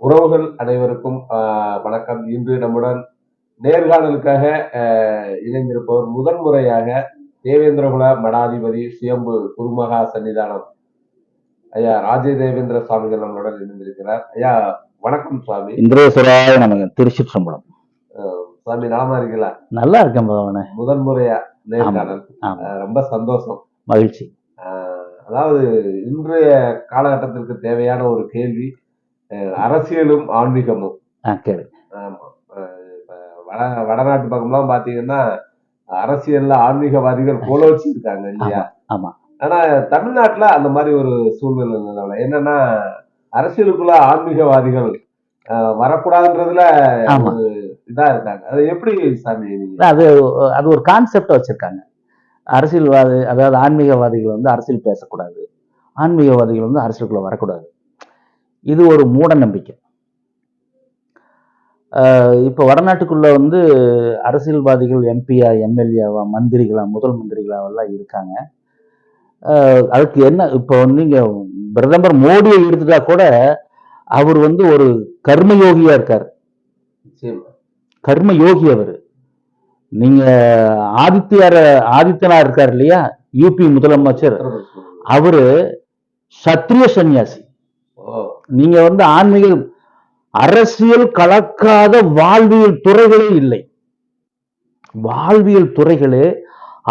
உறவுகள் அனைவருக்கும் வணக்கம். இன்று நம்முடன் நேர்காணலுக்காக இணைந்திருப்பவர் முதன்முறையாக தேவேந்திரகுல மடாதிபதி சுயம்பு குருமகா சன்னிதானம் ஐயா ராஜ தேவேந்திர சுவாமிகள் நம்மளுடன் இணைந்திருக்கிறார். ஐயா வணக்கம் சுவாமி. இந்திரேஸ்வராய நமக்கு திருச்சிற்றம்பலம். சுவாமி நலமா இருக்கீங்களா? நல்லா இருக்கேன். முதன்முறையா நேர்காணல், ரொம்ப சந்தோஷம், மகிழ்ச்சி. அதாவது இன்றைய காலகட்டத்திற்கு தேவையான ஒரு கேள்வி, அரசியலும் ஆன்மீகமும். வடநாட்டு பக்கம்லாம் பாத்தீங்கன்னா அரசியல்ல ஆன்மீகவாதிகள் கோலோச்சி இருக்காங்க இல்லையா? ஆமா. ஆனா தமிழ்நாட்டுல அந்த மாதிரி ஒரு சூழ்நிலை என்னன்னா அரசியலுக்குள்ள ஆன்மீகவாதிகள் வரக்கூடாதுன்றதுல இதா இருக்காங்க. அது எப்படி சாமி? அது ஒரு கான்செப்ட் வச்சிருக்காங்க. அரசியல்வாதி, அதாவது ஆன்மீகவாதிகள் வந்து அரசியல் பேசக்கூடாது, ஆன்மீகவாதிகள் வந்து அரசியலுக்குள்ள வரக்கூடாது. இது ஒரு மூட நம்பிக்கை. இப்போ வடநாட்டுக்குள்ள வந்து அரசியல்வாதிகள் எம்பியா, எம்எல்ஏவா, மந்திரிகளா, முதல் மந்திரிகளாவெல்லாம் இருக்காங்க. அதுக்கு என்ன, இப்போ நீங்க பிரதமர் மோடியை எடுத்துட்டா கூட அவர் வந்து ஒரு கர்மயோகியா இருக்காரு. கர்மயோகி அவரு. நீங்க ஆதித்யநாத் இருக்காரு இல்லையா, யூபி முதலமைச்சர், அவரு சத்திரிய சன்னியாசி. நீங்க வந்து ஆன்மீக அரசியல் கலக்காத வாழ்வியல் துறைகளே இல்லை. வாழ்வியல் துறைகளே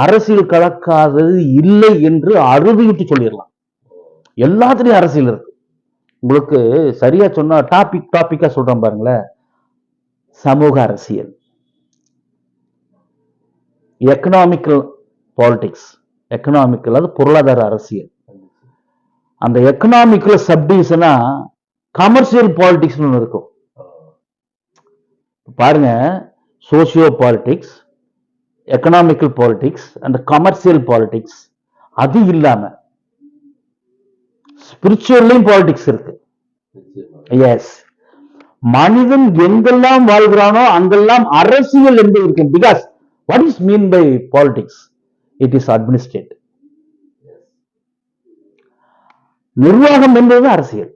அரசியல் கலக்காதது இல்லை என்று அறுதிட்டு சொல்லிடலாம். எல்லாத்துலயும் அரசியல் இருக்கு. உங்களுக்கு சரியா சொன்னா டாபிக்கா சொல்றேன் பாருங்களேன். சமூக அரசியல், எக்கனாமிக்கல் பாலிடிக்ஸ், எக்கனாமிக்கல் அது பொருளாதார அரசியல். அந்த எக்கனாமிக்கல் சப்டிவிஷனா கமர்ஷியல் பாலிடிக்ஸ் ஒன்று இருக்கும் பாருங்க. Socio politics, economical politics and commercial politics. அது இல்லாம ஸ்பிரிச்சுவல்லையும் பாலிடிக்ஸ் இருக்கு. எஸ், மனிதன் எங்கெல்லாம் வாழ்கிறானோ அங்கெல்லாம் அரசியல் என்று இருக்கு. Because what is mean by politics? It is administrate. நிர்வாகம் என்பது அரசியல்.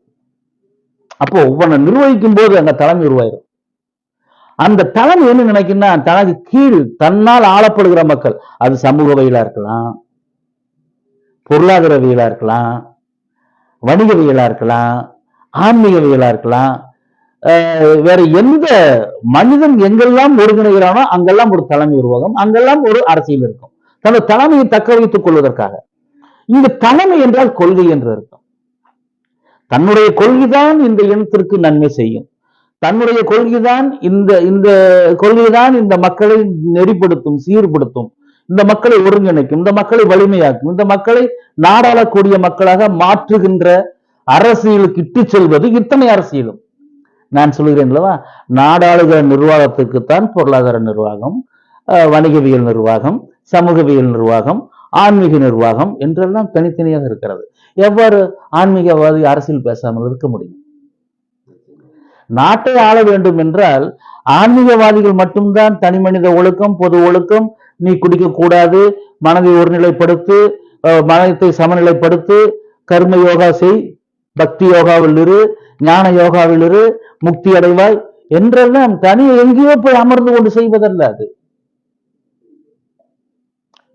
அப்போ ஒவ்வொரு நிர்வகிக்கும் போது அந்த தலைமை உருவாயிரும். அந்த தலைமை என்ன நினைக்குன்னா, தனக்கு கீழ் தன்னால் ஆளப்படுகிற மக்கள், அது சமூகவியலா இருக்கலாம், பொருளாதாரவியலா இருக்கலாம், வணிகவியலா இருக்கலாம், ஆன்மீகவியலா இருக்கலாம், வேற எந்த மனிதன் எங்கெல்லாம் ஒருங்கிணைகிறானோ அங்கெல்லாம் ஒரு தலைமை உருவாகும், அங்கெல்லாம் ஒரு அரசியல் இருக்கும். தனது தலைமையை தக்க வைத்துக் கொள்வதற்காக. இங்கு தலைமை என்றால் கொள்கை என்று இருக்கும். தன்னுடைய கொள்கைதான் இந்த இனத்திற்கு நன்மை செய்யும், தன்னுடைய கொள்கைதான் இந்த கொள்கைதான் இந்த மக்களை நெறிப்படுத்தும், சீர்படுத்தும், இந்த மக்களை ஒருங்கிணைக்கும், இந்த மக்களை வலிமையாக்கும், இந்த மக்களை நாடாளக்கூடிய மக்களாக மாற்றுகின்ற அரசியலுக்கு இட்டு செல்வது இத்தனை அரசியலும். நான் சொல்கிறேன் அல்லவா, நாடாளுகிற நிர்வாகத்துக்குத்தான் பொருளாதார நிர்வாகம், வணிகவியல் நிர்வாகம், சமூகவியல் நிர்வாகம், ஆன்மீக நிர்வாகம் என்றெல்லாம் தனித்தனியாக இருக்கிறது. எவ்வாறு ஆன்மீகவாதி அரசியல் பேசாமல் இருக்க முடியும்? நாட்டை ஆள வேண்டும் என்றால் ஆன்மீகவாதிகள் மட்டும்தான் தனி மனித ஒழுக்கம், பொது ஒழுக்கம், நீ குடிக்க கூடாது, மனதை ஒருநிலைப்படுத்து, மனத்தை சமநிலைப்படுத்து, கர்ம யோகா செய், பக்தி யோகாவில் இரு, ஞான யோகாவில் இரு, முக்தி அடைவாய் என்றெல்லாம் தனி எங்கேயோ போய் அமர்ந்து கொண்டு செய்வதல்ல. அது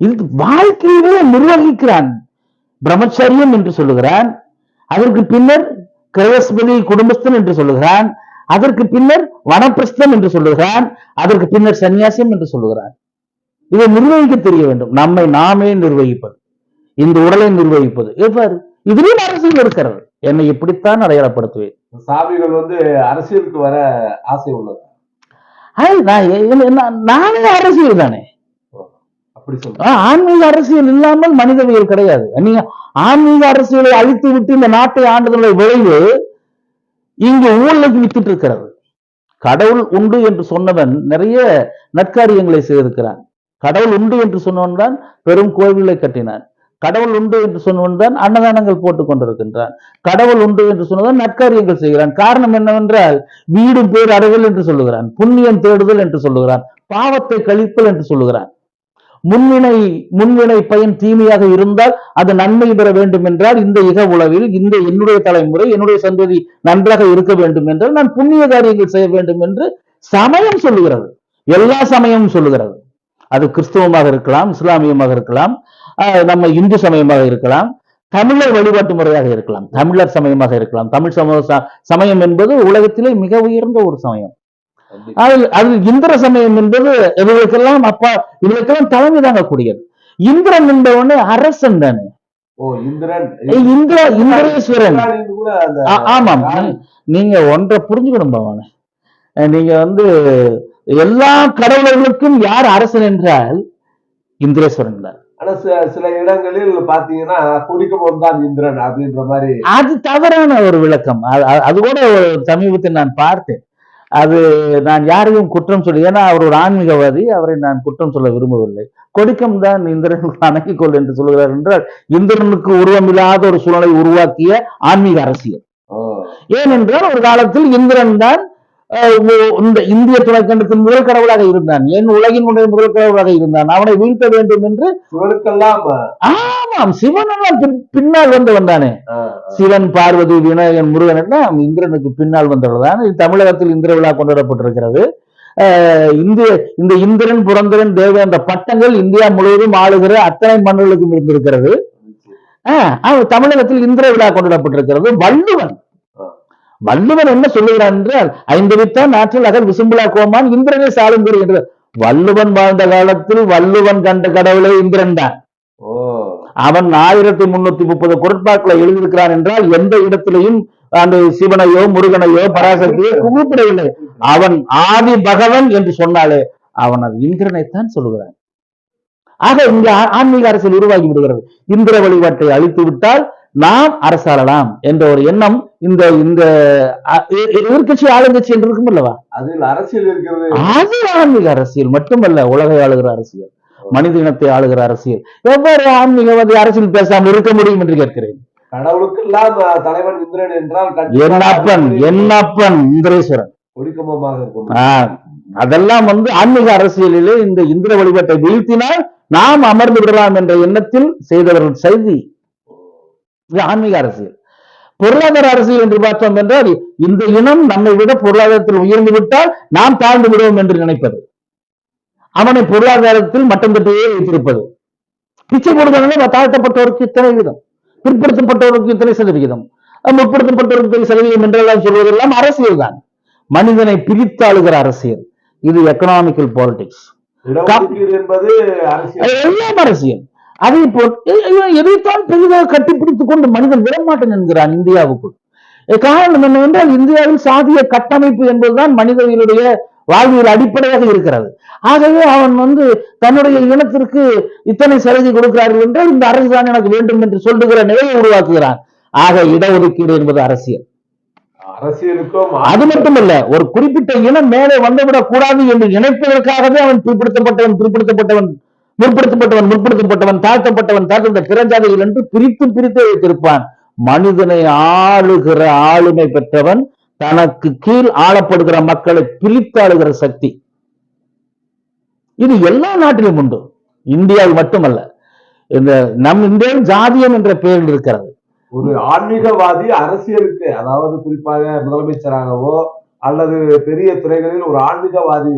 இது வாழ்க்கையிலே நிர்வகிக்கிறான். பிரம்மச்சரியம் என்று சொல்லுகிறான், அதற்கு பின்னர் கிரகஸ்பதி குடும்பஸ்தன் என்று சொல்லுகிறான், அதற்கு பின்னர் வனப்பிரஸ்தம் என்று சொல்லுகிறான், அதற்கு பின்னர் சன்னியாசியம் என்று சொல்லுகிறான். இதை நிர்வகிக்க தெரிய வேண்டும். நம்மை நாமே நிர்வகிப்பது, இந்த உடலை நிர்வகிப்பது எவ்வாறு? இதுலயும் அரசியல் இருக்கிறது. என்னை இப்படித்தான் அடையாளப்படுத்துவேன். சாமிகள் வந்து அரசியலுக்கு வர ஆசை உள்ளது. நானே அரசியல் தானே. ஆன்மீக அரசியல் இல்லாமல் மனிதவியல் கிடையாது. நீங்க ஆன்மீக அரசியலை அழித்து விட்டு இந்த நாட்டை ஆண்டதனுடைய விளைவு இங்கு ஊழலுக்கு வித்துட்டு இருக்கிறது. கடவுள் உண்டு என்று சொன்னவன் நிறைய நற்காரியங்களை செய்திருக்கிறான். கடவுள் உண்டு என்று சொன்னவன் தான் பெரும் கோவிலை கட்டினான். கடவுள் உண்டு என்று சொன்னவன் தான் அன்னதானங்கள் போட்டுக் கொண்டிருக்கின்றான். கடவுள் உண்டு என்று சொன்னதான் நற்காரியங்கள் செய்கிறான். காரணம் என்னவென்றால், வீடு பேர் அடைதல் என்று சொல்லுகிறான், புண்ணியம் தேடுதல் என்று சொல்லுகிறான், பாவத்தை கழித்தல் என்று சொல்லுகிறான். முன்வினை முன்வினை பயன் தீமையாக இருந்தால் அது நன்மை பெற வேண்டும் என்றால் இந்த இக உலகில் இந்த என்னுடைய தலைமுறை என்னுடைய சந்ததி நன்றாக இருக்க வேண்டும் என்றால் நான் புண்ணிய காரியங்கள் செய்ய வேண்டும் என்று சமயம் சொல்லுகிறது. எல்லா சமயமும் சொல்லுகிறது. அது கிறிஸ்தவமாக இருக்கலாம், இஸ்லாமியமாக இருக்கலாம், நம்ம இந்து சமயமாக இருக்கலாம், தமிழர் வழிபாட்டு முறையாக இருக்கலாம், தமிழர் சமயமாக இருக்கலாம். தமிழ் சமயம் என்பது உலகத்திலே மிக உயர்ந்த ஒரு சமயம். அதில் இந்திர சமயம் என்பது இவர்களுக்கெல்லாம் இவர்களுக்கெல்லாம் தலைமை தாங்கக்கூடியது. இந்திரன் என்பவனே அரசன் தானே. இந்திரேஸ்வரன். ஆமாம், நீங்க ஒன்றை புரிஞ்சுக்கணும் பவானே. நீங்க எல்லா கடவுளர்களுக்கும் யார் அரசன் என்றால் இந்திரேஸ்வரன் தான். ஆனா சில இடங்களில் பாத்தீங்கன்னா குடிக்கும் தான் இந்திரன் அப்படின்ற மாதிரி அது தவறான ஒரு விளக்கம். அது கூட ஒரு சமீபத்தில் நான் பார்த்தேன். அது நான் யாரையும் குற்றம் சொல்லி, ஏன்னா அவர் ஒரு ஆன்மீகவாதி, அவரை நான் குற்றம் சொல்ல விரும்பவில்லை. கொடிக்கம் தான் இந்திரன் அணக்கிக்கொள் என்று சொல்கிறார் என்றால் இந்திரனுக்கு உருவமில்லாத ஒரு சூழலை உருவாக்கிய ஆன்மீக அரசியல். ஏனென்றால் ஒரு காலத்தில் இந்திரன் தான் இந்த இந்திய துணைக்கண்டத்தின் முதல் கடவுளாக இருந்தான், என் உலகின் முதல் கடவுளாக இருந்தான். அவனை வீழ்த்த வேண்டும் என்று ஆமாம், சிவன் பின்னால் வந்தானே. சிவன், பார்வதி, விநாயகன், முருகன் எல்லாம் இந்திரனுக்கு பின்னால் வந்தவர்தான். தமிழகத்தில் இந்திர விழா கொண்டாடப்பட்டிருக்கிறது. இந்த இந்திரன், புரந்தரன், தேவன் என்ற பட்டங்கள் இந்தியா முழுவதும் ஆளுகிற அத்தனை மன்னர்களுக்கும் இருந்திருக்கிறது. தமிழகத்தில் இந்திர விழா கொண்டாடப்பட்டிருக்கிறது. வள்ளுவன் என்ன சொல்லுகிறான் என்றால், 5 வித்தான் ஆற்றல் அகல் விசும்புலா கோமான் இந்திரனே சாலுங்குறி என்று. வள்ளுவன் வாழ்ந்த காலத்தில் வள்ளுவன் கண்ட கடவுளே இந்திரன் தான். அவன் 1330 குரட்பாக்களை எழுதியிருக்கிறான் என்றால் எந்த இடத்திலையும் அந்த சிவனையோ முருகனையோ பராசக்தியோ குறிப்பிடவில்லை. அவன் ஆதி பகவன் என்று சொன்னாலே அவன் அது இந்திரனைத்தான் சொல்லுகிறான். ஆக இங்க ஆன்மீக அரசியல் உருவாகி விடுகிறது. இந்திர வழிபாட்டை அழித்து விட்டால் நாம் அரசாளலாம் என்ற ஒரு எண்ணம் இந்த எதிர்கட்சி ஆளுங்கட்சி என்று இருக்கும் அல்லவா, அதில் அரசியல் இருக்கிறது. அது ஆன்மீக அரசியல் மட்டுமல்ல, உலகை ஆளுகிற அரசியல், மனித இனத்தை ஆளுகிற அரசியல். எவ்வாறு ஆன்மீகவாதி அரசியல் பேசாமல் இருக்க முடியும் என்று கேட்கிறேன். கடவுளுக்கெல்லாம் தலைவன் இந்திரன் என்றால் என்னப்பன் இந்திரேஸ்வரன் ஒடுக்கமாக இருக்கும். அதெல்லாம் ஆன்மீக அரசியலிலே இந்த இந்திர வழிபாட்டை வீழ்த்தினால் நாம் அமர்ந்து விடலாம் என்ற எண்ணத்தில் செய்தவர்கள் செய்தி. ஆன்மீக அரசியல். பொருளாதார அரசியல் என்று பார்த்தோம் என்றால் இந்த இனம் நம்மை விட பொருளாதாரத்தில் உயர்ந்து விட்டால் நாம் தாழ்ந்து விடுவோம் என்று நினைப்பது, அவனை பொருளாதாரத்தில் மட்டம் தட்டியே வைத்திருப்பது. பிச்சை கொடுக்கறதுல தாழ்த்தப்பட்டவருக்கு இத்தனை வீதம், பிற்படுத்தப்பட்டவருக்கு இத்தனை சதவிகிதம், முற்படுத்தப்பட்டவருக்கு இத்தனை சதவீதம் என்றெல்லாம் சொல்வதெல்லாம் அரசியல் தான். மனிதனை பிரித்தாளுகிற அரசியல். இது எக்கனாமிக்கல் பாலிடிக்ஸ் எல்லாம் அரசியல். அதை எதைத்தான் பெரிதாக கட்டிப்பிடித்துக் கொண்டு மனிதன் விடமாட்டேன் என்கிறான் இந்தியாவுக்குள். காரணம் என்னவென்றால் இந்தியாவில் சாதிய கட்டமைப்பு என்பதுதான் மனிதர்களுடைய வாழ்வியல் அடிப்படையாக இருக்கிறது. ஆகவே அவன் தன்னுடைய இனத்திற்கு இத்தனை சலுகை கொடுக்கிறார்கள் என்றால் இந்த அரசு தான் எனக்கு வேண்டும் என்று சொல்லுகிற நிலையை உருவாக்குகிறான். ஆக இடஒதுக்கீடு என்பது அரசியல். அது மட்டுமல்ல, ஒரு குறிப்பிட்ட இனம் மேலே வந்துவிடக் கூடாது என்று நினைப்பதற்காகவே அவன் பிற்படுத்தப்பட்டவன் முற்படுத்தப்பட்டவன் தாழ்த்தப்பட்ட பிறஞ்சாதைகள் என்று பிரித்து வைத்திருப்பான். மனிதனை ஆளுகிற ஆளுமை பெற்றவன் தனக்கு கீழ் ஆளப்படுகிற மக்களை பிரித்தாளுகிற சக்தி. இது எல்லா நாட்டிலும் உண்டு, இந்தியாவில் மட்டுமல்ல. நம் இந்தியாவில் ஜாதியம் என்ற பெயரில் இருக்கிறது. ஒரு ஆன்மீகவாதி அரசியலுக்கு, அதாவது குறிப்பாக முதலமைச்சராகவோ அல்லது பெரிய துறைகளில் ஒரு ஆன்மீகவாதி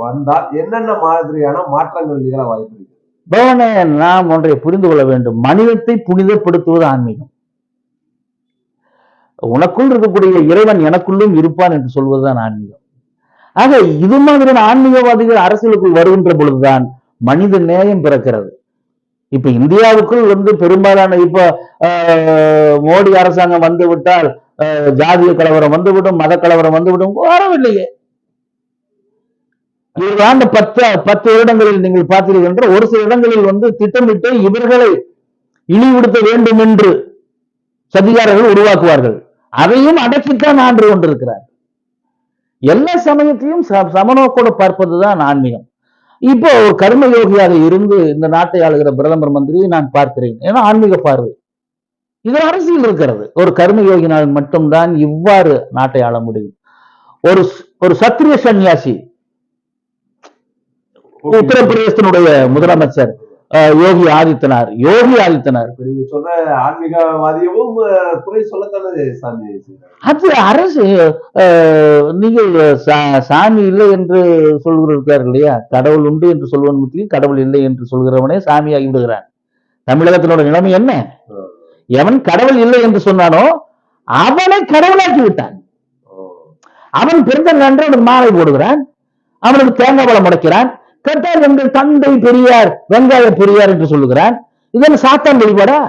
வந்தால் என்னென்ன மாதிரியான மாற்றங்கள் நிகழ வாய்ப்பு இருக்கு? பவனே, நாம் ஒன்றை புரிந்து கொள்ள வேண்டும். மனிதத்தை புனிதப்படுத்துவது ஆன்மீகம். உனக்குள் இருக்கக்கூடிய இறைவன் எனக்குள்ளும் இருப்பான் என்று சொல்வதுதான் ஆன்மீகம். ஆக இது மாதிரியான ஆன்மீகவாதிகள் அரசியலுக்குள் வருகின்ற பொழுதுதான் மனித நேயம் பிறக்கிறது. இப்ப இந்தியாவுக்குள் பெரும்பாலான இப்ப மோடி அரசாங்கம் வந்து விட்டால் ஜாதிய கலவரம் வந்துவிடும், மத கலவரம் வந்துவிடும். வரவில்லையே. இவர்களாண்ட 10 வருடங்களில் நீங்கள் பார்த்தீர்கள் என்ற ஒரு சில இடங்களில் திட்டமிட்டு இவர்களை இழிவுபடுத்த வேண்டும் என்று சதிகாரர்கள் உருவாக்குவார்கள். அதையும் அடக்கித்தான் ஆண்டு கொண்டிருக்கிறார். எல்லா சமயத்தையும் சமநோக்கோடு பார்ப்பதுதான் ஆன்மீகம். இப்போ ஒரு கர்ம யோகியாக இருந்து இந்த நாட்டை ஆளுகிற பிரதமர் மந்திரியை நான் பார்க்கிறேன். ஏன்னா ஆன்மீக பார்வை இது அரசியல் இருக்கிறது. ஒரு கர்ம யோகினால் மட்டும்தான் இவ்வாறு நாட்டை ஆள முடியும். ஒரு சத்திரிய சன்னியாசி உத்தரப்பிரதேசத்தினுடைய முதலமைச்சர் யோகி ஆதித்யநாத். இப்ப நீங்க சொன்ன ஆன்மீகவாதியமும் குறை சொல்லத்தானே சாமி செய்றாங்க. அது அரசு. நீங்கள் சாமி இல்லை என்று சொல்கிறார் இல்லையா, கடவுள் உண்டு என்று சொல்வன் முற்றிலும் கடவுள் இல்லை என்று சொல்கிறவனே சாமியாகி விடுகிறான். தமிழகத்தினோட நிலைமை என்ன? எவன் கடவுள் இல்லை என்று சொன்னானோ அவனை கடவுளாக்கி விட்டான். அவன் பிறந்த நன்று அவனுக்கு மாலை போடுகிறான், அவனுக்கு தேங்காய் பழம் முடைக்கிறான், கேட்டால் எங்கள் தந்தை பெரியார் வெங்காய பெரியார் என்று சொல்லுகிறான். இதெல்லாம் சாத்தான் வழிபாடா?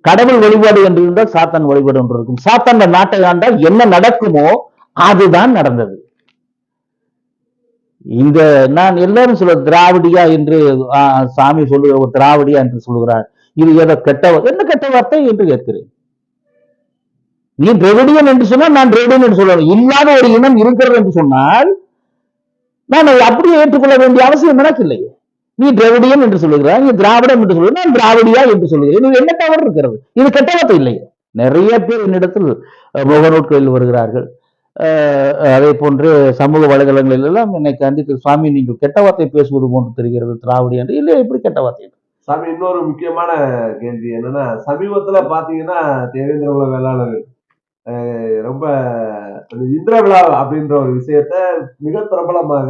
கடவுள் வழிபாடு என்று இருந்தால் சாத்தான் வழிபாடு ஒன்று இருக்கும். சாத்தான் நாட்டை ஆண்டால் என்ன நடக்குமோ அதுதான் நடந்தது. இந்த நான் எல்லாரும் சொல்ல திராவிடியா என்று சாமி சொல்லுகிற ஒரு திராவிடியா என்று சொல்லுகிறார். இது ஏதோ என்ன கெட்ட வார்த்தை என்று கேட்கிறேன். நீ திராவிடியன் என்று சொன்னால் நான் திராவிடியன் என்று சொல்லணும். இல்லாத ஒரு இனம் இருக்கிறது என்று சொன்னால் நான் அதை அப்படியே ஏற்றுக்கொள்ள வேண்டிய அவசியம் எனக்கு இல்லையே. நீ திராவிடியன் என்று சொல்லுகிறாய், நீ திராவிடம் என்று சொல்லுகிற, நான் திராவிடியா என்று சொல்லுகிறேன். இது என்ன தவறு இருக்கிறது? இது கெட்ட வார்த்தை இல்லையே. நிறைய பேர் என்னிடத்தில் முகநூல்களில் வருகிறார்கள். அதே போன்று சமூக வலைதளங்களில் எல்லாம் என்னை கண்டித்து, சுவாமி நீங்கள் கெட்ட வார்த்தை பேசுவது போன்று தெரிகிறது திராவிடி என்று. இல்லை, எப்படி கெட்ட வார்த்தை? சாமி, இன்னொரு முக்கியமான கேள்வி என்னன்னா, சமீபத்துல பாத்தீங்கன்னா தேவேந்திர குல வேளாளர்கள் ரொம்ப இந்திர விழா அப்படின்ற ஒரு விஷயத்த மிக பிரபலமாக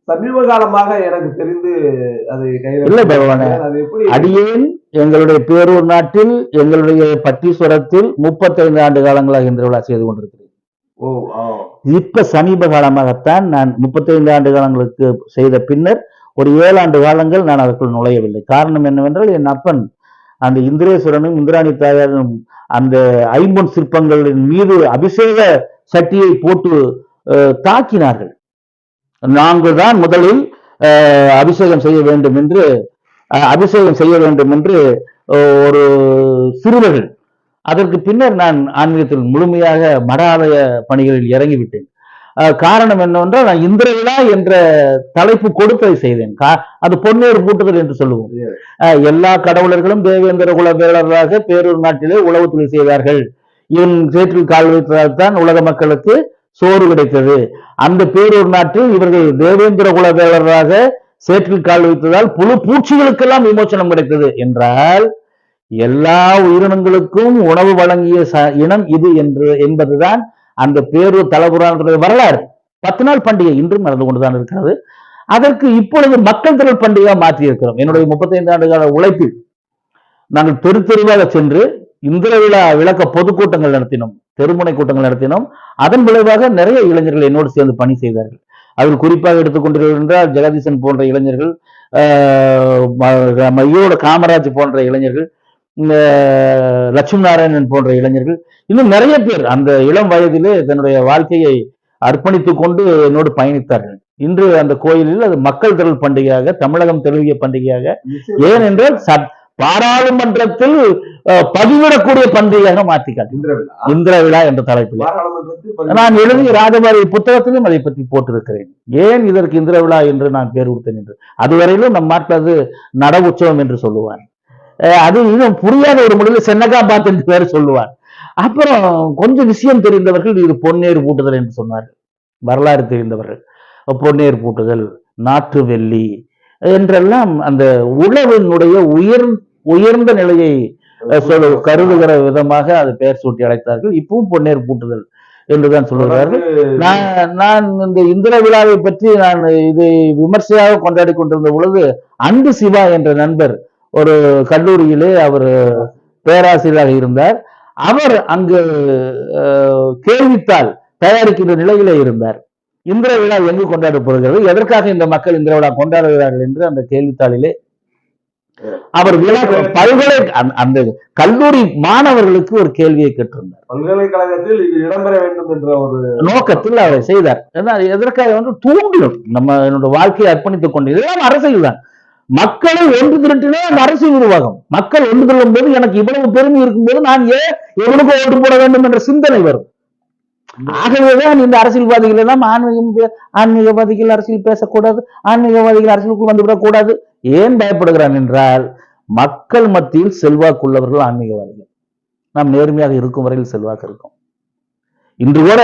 சமீப காலமாக எனக்கு தெரிந்து அதை கையில் அடியேன் எங்களுடைய பேரூர் நாட்டில் எங்களுடைய பட்டீஸ்வரத்தில் 35 ஆண்டு காலங்களாக இந்திர விழா செய்து கொண்டிருக்கிறேன். இப்ப சமீப காலமாகத்தான் நான் 35 ஆண்டு காலங்களுக்கு செய்த பின்னர் ஒரு 7 ஆண்டு காலங்கள் நான் அதற்குள் நுழையவில்லை. காரணம் என்னவென்றால் என் அப்பன் அந்த இந்திரேஸ்வரனும் இந்திராணி தாயாரும் அந்த ஐம்பொன் சிற்பங்களின் மீது அபிஷேக சட்டியை போட்டு தாக்கினார்கள். நாங்கள் தான் முதலில் அபிஷேகம் செய்ய வேண்டும் என்று ஒரு சிறுவர்கள். அதற்கு பின்னர் நான் ஆன்மீகத்தில் முழுமையாக மட ஆலய பணிகளில் இறங்கிவிட்டேன். காரணம் என்னவென்றால் நான் இந்திர விழா என்ற தலைப்பு கொடுத்ததை செய்தேன். அது பொன்னேறு பூட்டுதல் என்று சொல்லுவோம். எல்லா கடவுளர்களும் தேவேந்திர குல வேளராக பேரூர் நாட்டிலே உழவு தொழில் செய்தார்கள். இவன் சேற்றில் கால் வைத்ததால் தான் உலக மக்களுக்கு சோறு கிடைத்தது. அந்த பேரூர் நாட்டில் இவர்கள் தேவேந்திர குல வேளராக சேற்றில் கால் வைத்ததால் புழு பூச்சிகளுக்கெல்லாம் விமோசனம் கிடைத்தது என்றால் எல்லா உயிரினங்களுக்கும் உணவு வழங்கிய இனம் இது என்பதுதான் அந்த பேரூர் தலபுராணத்துடைய வரலாறு. 10 நாள் பண்டிகை இன்றும் நடந்து கொண்டுதான் இருக்கிறது. அதற்கு இப்பொழுது மக்கள் திரள் பண்டிகையாக மாற்றி இருக்கிறோம். என்னுடைய 35 ஆண்டு கால உழைப்பில் நாங்கள் தெரு தெருவாக சென்று இந்திர விழா விளக்க பொதுக்கூட்டங்கள் நடத்தினோம், தெருமுனை கூட்டங்கள் நடத்தினோம். அதன் விளைவாக நிறைய இளைஞர்கள் என்னோடு சேர்ந்து பணி செய்தார்கள். அதில் குறிப்பாக எடுத்துக்கொண்டிருக்கின்றால் ஜெகதீசன் போன்ற இளைஞர்கள், மையோட காமராஜ் போன்ற இளைஞர்கள், லட்சுமி நாராயணன் போன்ற இளைஞர்கள், இன்னும் நிறைய பேர் அந்த இளம் வயதிலே தன்னுடைய வாழ்க்கையை அர்ப்பணித்துக் கொண்டு என்னோடு பயணித்தார்கள். இன்று அந்த கோயிலில் அது மக்கள் திரள் பண்டிகையாக, தமிழகம் தழுவிய பண்டிகையாக, ஏனென்றால் பாராளுமன்றத்தில் பதிவிடக்கூடிய பண்டிகையாக மாற்றிக்காட்டு இந்திர விழா என்ற தலைப்பில் நான் எழுதிய ராஜபாரி புத்தகத்திலும் அதை பற்றி போட்டிருக்கிறேன். ஏன் இதற்கு இந்திர விழா என்று நான் பேர் கொடுத்தேன் என்று. அதுவரையிலும் நம் நாட்டில் அது நட உற்சவம் என்று சொல்லுவான். அது இன்னும் புரியாத ஒரு மொழியில் சென்னகாபாத் என்று பேர் சொல்லுவார். அப்புறம் கொஞ்சம் விஷயம் தெரிந்தவர்கள் இது பொன்னேறு பூட்டுதல் என்று சொன்னார்கள். வரலாறு தெரிந்தவர்கள் பொன்னேறு பூட்டுதல், நாற்று வெள்ளி என்றெல்லாம் அந்த உழவினுடைய உயர்ந்த நிலையை கருதுகிற விதமாக அது பெயர் சூட்டி அழைத்தார்கள். இப்பவும் பொன்னேறு பூட்டுதல் என்றுதான் சொல்லுகிறார்கள். நான் இந்த இந்திர விழாவை பற்றி நான் இதை விமர்சையாக கொண்டாடி கொண்டிருந்த பொழுது அன்பு சிவா என்ற நண்பர் ஒரு கல்லூரியிலே அவர் பேராசிரியராக இருந்தார். அவர் அங்கு கேள்வித்தாள் தயாரிக்கின்ற நிலையிலே இருந்தார். இந்திர விழா எங்கு கொண்டாடப்படுகிறது, எதற்காக இந்த மக்கள் இந்திர விழா கொண்டாடுகிறார்கள் என்று அந்த கேள்வித்தாளிலே அவர் பல்கலை அந்த கல்லூரி மாணவர்களுக்கு ஒரு கேள்வியை கேட்டிருந்தார். பல்கலைக்கழகத்தில் இது இடம்பெற வேண்டும் என்ற ஒரு நோக்கத்தில் அவரை செய்தார். எதற்காக வந்து தூண்டிடும் நம்ம என்னோட வாழ்க்கையை அர்ப்பணித்துக் கொண்டு. இதெல்லாம் அரசியல் தான். மக்களை ஒன்று திரட்டினே அந்த அரசியல் நிர்வாகம். மக்கள் ஒன்று திரளும் போது எனக்கு இவ்வளவு பெருமை இருக்கும்போது நான் ஏன் எவனுக்கு ஓட்டு போட வேண்டும் என்ற சிந்தனை வரும். ஆகவேதான் இந்த அரசியல்வாதிகள் எல்லாம் ஆன்மீகவாதிகள் அரசியல் பேசக்கூடாது, ஆன்மீகவாதிகள் அரசியலுக்கு வந்துவிடக் கூடாது. ஏன் பயப்படுகிறான் என்றால் மக்கள் மத்தியில் செல்வாக்குள்ளவர்கள் ஆன்மீகவாதிகள். நாம் நேர்மையாக இருக்கும் வரையில் செல்வாக்கு இருக்கும். இன்று கூட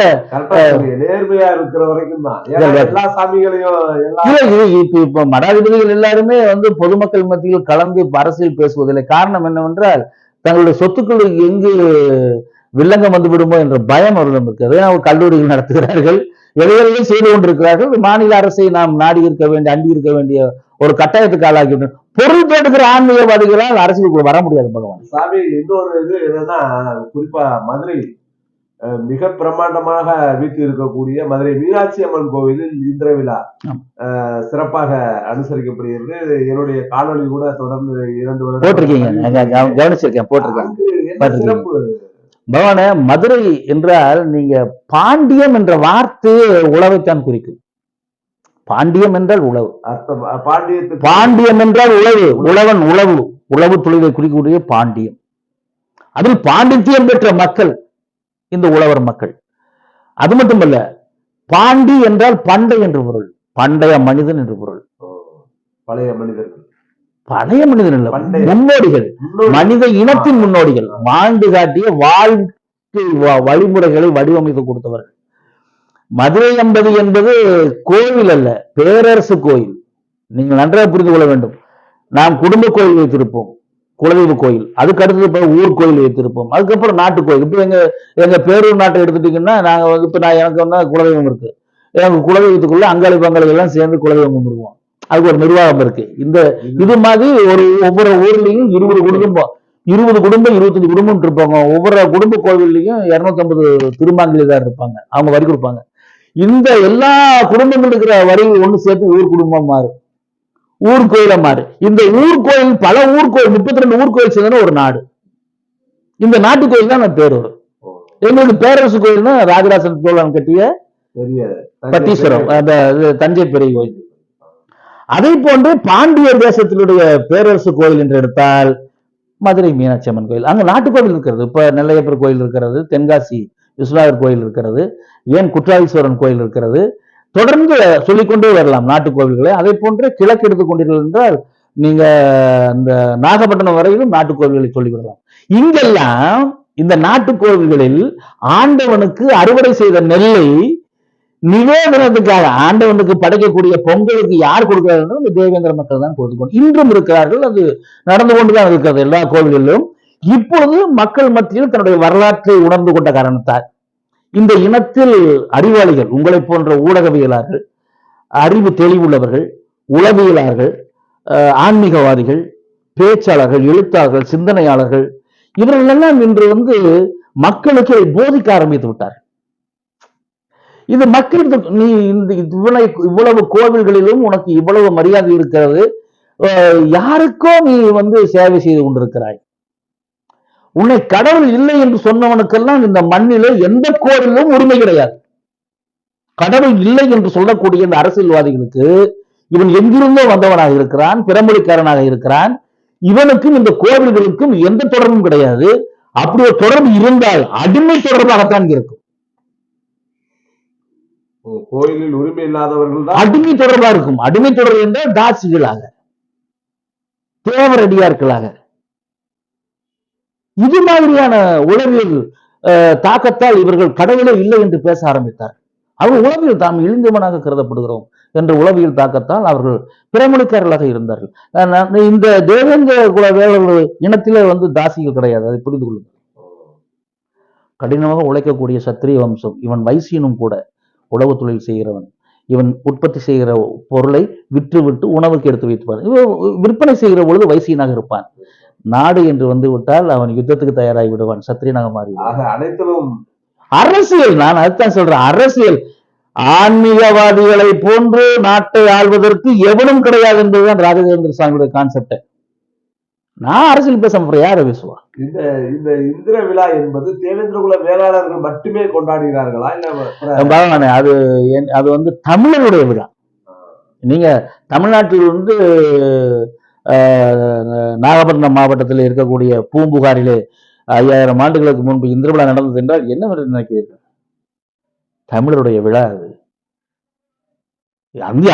நேர்மையா இருக்கிற வரைக்கும் தான் எல்லா சாமிகளையும் இப்ப மடாதிபதிகள் எல்லாருமே வந்து பொதுமக்கள் மத்தியில் கலந்து அரசியல் பேசுவதில்லை. காரணம் என்னவென்றால் தங்களுடைய சொத்துக்களுக்கு எங்கு வில்லங்கம் வந்து விடுமோ என்ற பயம் அவர்களிடம் இருக்கிறது. அவர் கல்லூரிகள் நடத்துகிறார்கள், எதையெல்லாம் செய்து கொண்டிருக்கிறார்கள். மாநில அரசை நாம் நாடி இருக்க வேண்டிய அண்டி இருக்க வேண்டிய ஒரு கட்டாயத்துக்கு ஆளாக்கி பொருள் தேடுகிற ஆன்மீகவாதிகளால் அரசியலுக்குள்ள வர முடியாது. பகவான் சாமி இன்னொரு இது என்னன்னா, குறிப்பா மதுரை மிக பிரமாண்டமாக வீட்டு இருக்கக்கூடிய மதுரை மீனாட்சி அம்மன் கோவிலில் இந்திர விழா சிறப்பாக அனுசரிக்கப்படுகிறது. என்னுடைய காணொலி கூட தொடர்ந்து 2 வருடம் போட்டிருக்கீங்க, கவனிச்சிருக்கேன், போட்டிருக்கேன். சிறப்பு பகவான, மதுரை என்றால் நீங்க பாண்டியம் என்ற வார்த்தை உழவைத்தான் குறிக்கும். பாண்டியம் என்றால் உழவு, பாண்டியம் என்றால் உழவு, உழவன் உழவு, உழவு தொழிலை குறிக்கக்கூடிய பாண்டியம். அதில் பாண்டித்தியம் பெற்ற மக்கள் இந்த உழவர் மக்கள். அது மட்டுமல்ல, பாண்டி என்றால் பண்டை என்று பொருள், பண்டைய மனிதன் என்று பொருள். பழைய மனிதர்கள், பழைய மனிதன் இல்ல, முன்னோடிகள், மனித இனத்தின் முன்னோடிகள், வாழ்ந்து காட்டிய வாழ்க்கை வழிமுறைகளை வடிவமைத்து கொடுத்தவர்கள். மதுரை என்பது கோவில் அல்ல, பேரரசு கோயில். நீங்கள் நன்றாக புரிந்து கொள்ள வேண்டும். நாம் குடும்ப கோயில் வைத்திருப்போம், குலதெய்வ கோயில், அதுக்கு அடுத்தது ஊர் கோயில் வைத்திருப்போம், அதுக்கப்புறம் நாட்டு கோயில். இப்ப எங்க பேரூர் நாட்டை எடுத்துட்டீங்கன்னா, நாங்க இப்ப எனக்கு குலதெய்வம் இருக்கு, எங்க குலதெய்வத்துக்குள்ள அங்காளி பங்காளி எல்லாம் சேர்ந்து குலதெய்வம் கும்பிடுவோம். அதுக்கு ஒரு நிர்வாகம் இருக்கு. இது மாதிரி ஒவ்வொரு ஊர்லயும் 20 குடும்பம் 25 குடும்பம் இருப்பாங்க. ஒவ்வொரு குடும்ப கோவில்லையும் 250 திருமாங்கிலிதான் இருப்பாங்க, அவங்க வரி கொடுப்பாங்க. இந்த எல்லா குடும்பங்கள் இருக்கிற வரி ஒண்ணு சேர்த்து ஊர் குடும்பம் மாறும், ஊர் கோயில மாறு. இந்த ஊர் கோயில், பல ஊர் கோயில், 32 ஊர் கோயில் சேர்ந்த ஒரு நாடு. இந்த நாட்டு கோயில் தான் பேரூர். எங்களுக்கு பேரரசு கோயில்னா ராஜராஜன் சோழன் கட்டிய பத்தீஸ்வரம், தஞ்சை பெரிய கோயில். அதே போன்று பாண்டியர் தேசத்தினுடைய பேரரசு கோயில் என்று எடுத்தால் மதுரை மீனாட்சி அம்மன் கோயில். அங்க நாட்டு கோவில் இருக்கிறது. இப்ப நெல்லையப்பர் கோயில் இருக்கிறது, தென்காசி விஸ்வநாதர் கோயில் இருக்கிறது, ஏன் குற்றாலீஸ்வரன் கோயில் இருக்கிறது. தொடர்ந்து சொல்லிக்கொண்டே வரலாம் நாட்டு கோவில்களை. அதே போன்று கிழக்கு எடுத்துக்கொண்டீர்கள் என்றால் நீங்க இந்த நாகப்பட்டினம் வரையிலும் நாட்டு கோவில்களை சொல்லிவிடலாம். இங்கெல்லாம் இந்த நாட்டு கோவில்களில் ஆண்டவனுக்கு அறுவடை செய்த நெல்லை நிவேதனத்துக்காக, ஆண்டவனுக்கு படைக்கக்கூடிய பொங்கலுக்கு யார் கொடுக்கிறார்கள்? இந்த தேவேந்திர மக்கள் தான் கொடுத்துக்கொண்டு இன்றும் இருக்கிறார்கள். அது நடந்து கொண்டுதான் இருக்கிறது எல்லா கோவில்களிலும். இப்பொழுது மக்கள் மத்தியில் தன்னுடைய வரலாற்றை உணர்ந்து கொண்ட காரணத்தால் இந்த இனத்தில் அறிவாளிகள், உங்களை போன்ற ஊடகவியலாளர்கள், அறிவு தெளிவுள்ளவர்கள், உளவியலாளர்கள், ஆன்மீகவாதிகள், பேச்சாளர்கள், எழுத்தாளர்கள், சிந்தனையாளர்கள், இவர்கள் எல்லாம் இன்று மக்களுக்கு போதிக்க ஆரம்பித்து விட்டார். இது மக்களுக்கு, நீ இவ்வளவு கோவில்களிலும் உனக்கு இவ்வளவு மரியாதை இருக்கிறது, யாருக்கோ நீ சேவை செய்து கொண்டிருக்கிறாய். உன்னை கடவுள் இல்லை என்று சொன்னவனுக்கெல்லாம் இந்த மண்ணிலே எந்த கோவிலும் உரிமை கிடையாது. கடவுள் இல்லை என்று சொல்லக்கூடிய இந்த அரசியல்வாதிகளுக்கு இவன் எங்கிருந்தோ வந்தவனாக இருக்கிறான், பிறமொழிக்காரனாக இருக்கிறான், இவனுக்கும் இந்த கோவில்களுக்கும் எந்த தொடர்பும் கிடையாது. அப்படி ஒரு தொடர்பு இருந்தால் அடிமை தொடர்பாகத்தான் இருக்கும். கோயிலில் உரிமை இல்லாதவர்கள் தான் அடிமை தொடர்பா இருக்கும். அடிமை தொடர்பு என்றால் தாசிகளாக, தேவரடியார்களாக, இது மாதிரியான உளவியல் தாக்கத்தால் இவர்கள் கடவுளே இல்லை என்று பேச ஆரம்பித்தார். அவர் உளவியல் தாம் இழிந்தவனாக கருதப்படுகிறோம் என்ற உளவியல் தாக்கத்தால் அவர்கள் பிறமொழிக்காரர்களாக இருந்தார்கள். இந்த தேவேந்திர குல வேளர்கள் இனத்திலே தாசிகள் கிடையாது, அதை புரிந்து கொள்ளுங்கள். கடினமாக உழைக்கக்கூடிய சத்திரிய வம்சம். இவன் வைசியனும் கூட உழவு தொழில் செய்கிறவன். இவன் உற்பத்தி செய்கிற பொருளை விற்று உணவுக்கு எடுத்து வைத்துப்பான். விற்பனை செய்கிற பொழுது வைசியனாக இருப்பான். நாடு என்று விட்டால் அவன் யுத்தத்துக்கு தயாராகி விடுவான், சத்திரியனாக மாறி. அனைத்திலும் அரசியல், நான் அதுதான் சொல்றேன், அரசியல். ஆன்மீகவாதிகளை போன்று நாட்டை ஆள்வதற்கு எவனும் கிடையாது என்பதுதான் ராஜேந்திர சாமியுடைய கான்செப்ட். நான் அரசியல் பேச யாரை பேசுவா? இந்த இந்திர விழா என்பது தேவேந்திர குல வேளாளர்கள் மட்டுமே கொண்டாடுகிறார்களா? இல்ல, அது தமிழருடைய விழா. நீங்க தமிழ்நாட்டில் நாகப்பட்டினம் மாவட்டத்தில் இருக்கக்கூடிய பூம்புகாரிலே 5000 ஆண்டுகளுக்கு முன்பு இந்திர விழா நடந்தது என்றால் என்ன நினைக்கிறீர்கள்? தமிழருடைய விழா அது.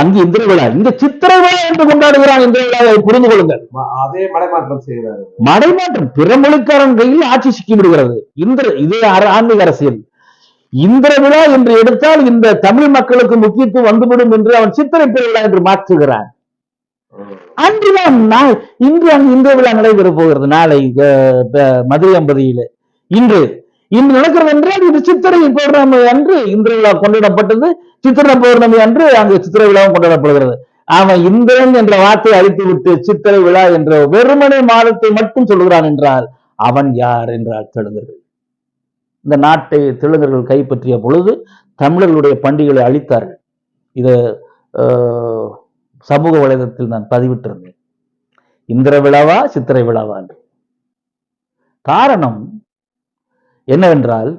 அங்கு இந்திர விழா, இங்க சித்திரை விழா என்று கொண்டாடுகிறான். இந்திர விழாவை புரிந்து கொள்ளுங்கள். அதே மடைமாற்றம் செய்கிறார். மடைமாற்றம் பிறமொழிக்காரன் கையில் ஆட்சி சிக்கி விடுகிறது. இது ஆன்மீக அரசியல். இந்திர விழா என்று எடுத்தால் இந்த தமிழ் மக்களுக்கு முக்கியத்துவம் வந்துவிடும் என்று அவன் சித்திரை பெருவிழா என்று மாற்றுகிறான். அன்றுதான் இன்று அங்கு இந்திர விழா நடைபெற போகிறது. நாளை மதுரை அம்பதியில இன்று நடக்கிறது என்றால் இது சித்திரை பௌர்ணமி அன்று இந்திர விழா கொண்டாடப்பட்டது. சித்திரை பௌர்ணமி அன்று அங்கு சித்திரை விழாவும் கொண்டாடப்படுகிறது. அவன் இந்திரன் என்ற வார்த்தையை அழித்துவிட்டு சித்திரை விழா என்ற வெறுமனே மாதத்தை மட்டும் சொல்லுகிறான் என்றால் அவன் யார் என்றால் தெலுங்கர்கள். இந்த நாட்டை தெலுங்கர்கள் கைப்பற்றிய பொழுது தமிழர்களுடைய பண்டிகைகளை அழித்தார்கள். இத சமூக வலைதளத்தில் நான் பதிவிட்டிருந்தேன். இந்திர விழாவா சித்திரை விழாவா என்று. காரணம் என்னவென்றால்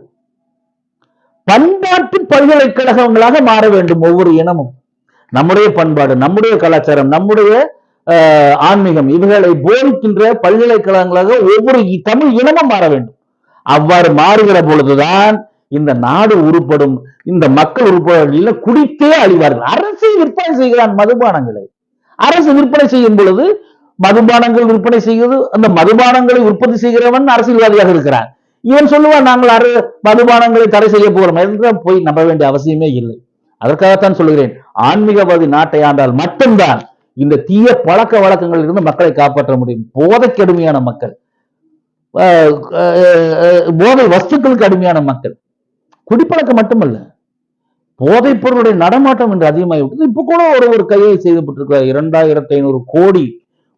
பண்பாட்டு பல்கலைக்கழகங்களாக மாற வேண்டும் ஒவ்வொரு இனமும். நம்முடைய பண்பாடு, நம்முடைய கலாச்சாரம், நம்முடைய ஆன்மீகம் இவைகளை போதிக்கின்ற பல்கலைக்கழகங்களாக ஒவ்வொரு தமிழ் இனமும் மாற வேண்டும். அவ்வாறு மாறுகிற பொழுதுதான் இந்த நாடு உருப்படும், இந்த மக்கள் உருப்பட. குடித்தே அழிவார்கள். அரசு விற்பனை செய்கிறான் மதுபானங்களை. அரசு விற்பனை செய்யும் பொழுது மதுபானங்கள் விற்பனை செய்கிறது. அந்த மதுபானங்களை உற்பத்தி செய்கிறவன் அரசியல்வாதியாக இருக்கிறான். இவன் சொல்லுவான் நாங்கள் மதுபானங்களை தடை செய்ய போகிறோம் என்று போய் நம்ப வேண்டிய அவசியமே இல்லை. அதற்காகத்தான் சொல்லுகிறேன், ஆன்மீகவாதி நாட்டை ஆண்டால் மட்டும்தான் இந்த தீய பழக்க வழக்கங்களில் இருந்து மக்களை காப்பாற்ற முடியும். போதைக்கு அடிமையான மக்கள், போதை வஸ்துக்களுக்கு அடிமையான மக்கள், குடிப்பழக்கம் மட்டுமல்ல போதைப் பொருளுடைய நடமாட்டம் என்று அதிகமாகிவிட்டது. இப்ப கூட ஒரு கையை செய்யப்பட்டிருக்கிறார். 2500 கோடி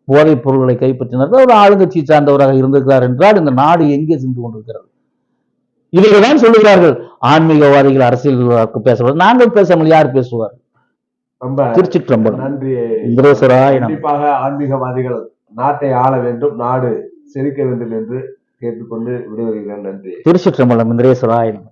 போதைப் பொருட்களை கைப்பற்றினார். ஒரு ஆளுங்கட்சி சார்ந்தவராக இருந்திருக்கிறார் என்றால் இந்த நாடு எங்கே சென்று கொண்டிருக்கிறது? இவர்கள்தான் சொல்லுகிறார்கள் ஆன்மீகவாதிகள் அரசியல் பேசுவார். நாங்கள் பேசாமல் யார் பேசுவார்? திருச்சிற்றம்பலம். நன்றி. கண்டிப்பாக ஆன்மீகவாதிகள் நாட்டை ஆள வேண்டும், நாடு செழிக்க வேண்டும் என்று கேட்டுக்கொண்டு விடுவீர்கள். நன்றி. திருச்சிற்றம்பலம். இந்திரேஸ்வராய நம.